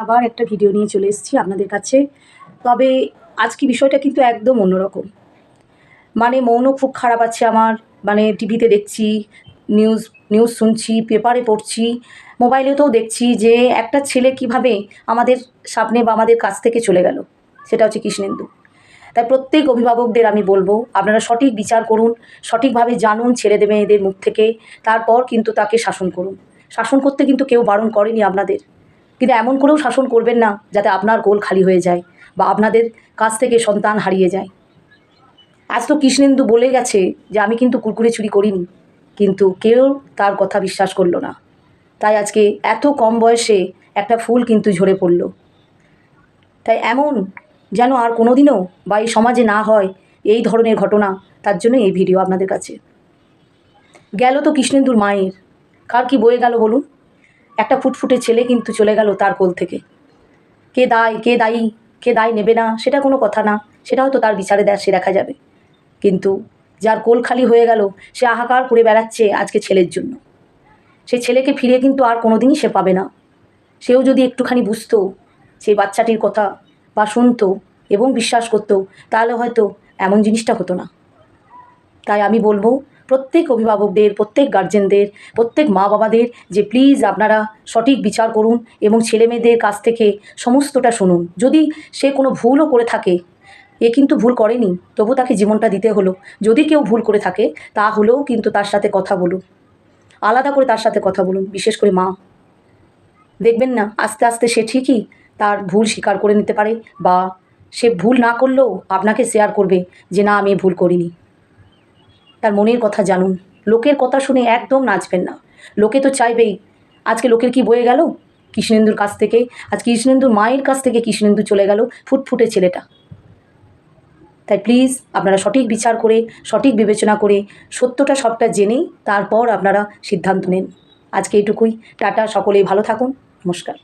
আবার একটা ভিডিও নিয়ে চলে এসেছি আপনাদের কাছে। তবে আজকে বিষয়টা কিন্তু একদম অন্যরকম। মানে মনও খুব খারাপ আছে আমার। মানে টিভিতে দেখছি, নিউজ নিউজ শুনছি, পেপারে পড়ছি, মোবাইলেতেও দেখছি যে একটা ছেলে কিভাবে আমাদের সামনে বা আমাদের কাছ থেকে চলে গেল। সেটা হচ্ছে কৃষ্ণেন্দু। তাই প্রত্যেক অভিভাবকদের আমি বলবো, আপনারা সঠিক বিচার করুন, সঠিকভাবে জানুন ছেলেদের মেয়েদের মুখ থেকে, তারপর কিন্তু তাকে শাসন করুন। শাসন করতে কিন্তু কেউ বারণ করেনি আপনাদের, কিন্তু এমন করেও শাসন করবেন না যাতে আপনার কোল খালি হয়ে যায় বা আপনাদের কাছ থেকে সন্তান হারিয়ে যায়। আজ তো কৃষ্ণেন্দু বলে গেছে যে আমি কিন্তু কুরকুরে চুরি করিনি, কিন্তু কেউ তার কথা বিশ্বাস করলো না। তাই আজকে এত কম বয়সে একটা ফুল কিন্তু ঝরে পড়ল। তাই এমন যেন আর কোনোদিনও বা এই সমাজে না হয় এই ধরনের ঘটনা, তার জন্য এই ভিডিও আপনাদের কাছে। গেল তো কৃষ্ণেন্দুর মায়ের, কার কি বয়ে গেল বলুন? একটা ফুটফুটে ছেলে কিন্তু চলে গেল তার কোল থেকে। কে দায়ী, কে দায়ী, কে দায় নেবে না সেটা কোনো কথা না, সেটা হয়তো তার বিচারে সে দেখা যাবে। কিন্তু যার কোল খালি হয়ে গেল সে হাহাকার করে বেড়াচ্ছে আজকে ছেলের জন্য। সেই ছেলেকে ফিরে কিন্তু আর কোনো দিনই সে পাবে না। সেও যদি একটুখানি বুঝতো সেই বাচ্চাটির কথা বা শুনতো এবং বিশ্বাস করতো, তাহলে হয়তো এমন জিনিসটা হতো না। তাই আমি বলবো প্রত্যেক অভিভাবকদের, প্রত্যেক গার্জেনদের, প্রত্যেক মা বাবাদের যে প্লিজ আপনারা সঠিক বিচার করুন এবং ছেলেমেয়েদের কাছ থেকে সমস্তটা শুনুন। যদি সে কোনো ভুলও করে থাকে, এ কিন্তু ভুল করেনি, তবু তাকে জীবনটা দিতে হলো। যদি কেউ ভুল করে থাকে তাহলেও কিন্তু তার সাথে কথা বলুন, আলাদা করে তার সাথে কথা বলুন। বিশেষ করে মা, দেখবেন না আস্তে আস্তে সে ঠিকই তার ভুল স্বীকার করে নিতে পারে, বা সে ভুল না করলেও আপনাকে শেয়ার করবে যে না আমি ভুল করিনি। তার মনের কথা জানুন, লোকের কথা শুনে একদম নাচবেন না। লোকে তো চাইবেই, আজকে লোকের কি বয়ে গেল কৃষ্ণেন্দুর কাছ থেকে, আজ কৃষ্ণেন্দুর মায়ের কাছ থেকে কৃষ্ণেন্দু চলে গেল ফুটফুটে ছেলেটা। তাই প্লিজ আপনারা সঠিক বিচার করে, সঠিক বিবেচনা করে, সত্যটা সবটা জেনেই তারপর আপনারা সিদ্ধান্ত নিন। আজকে এইটুকুই, টাটা, সকলেই ভালো থাকুন, নমস্কার।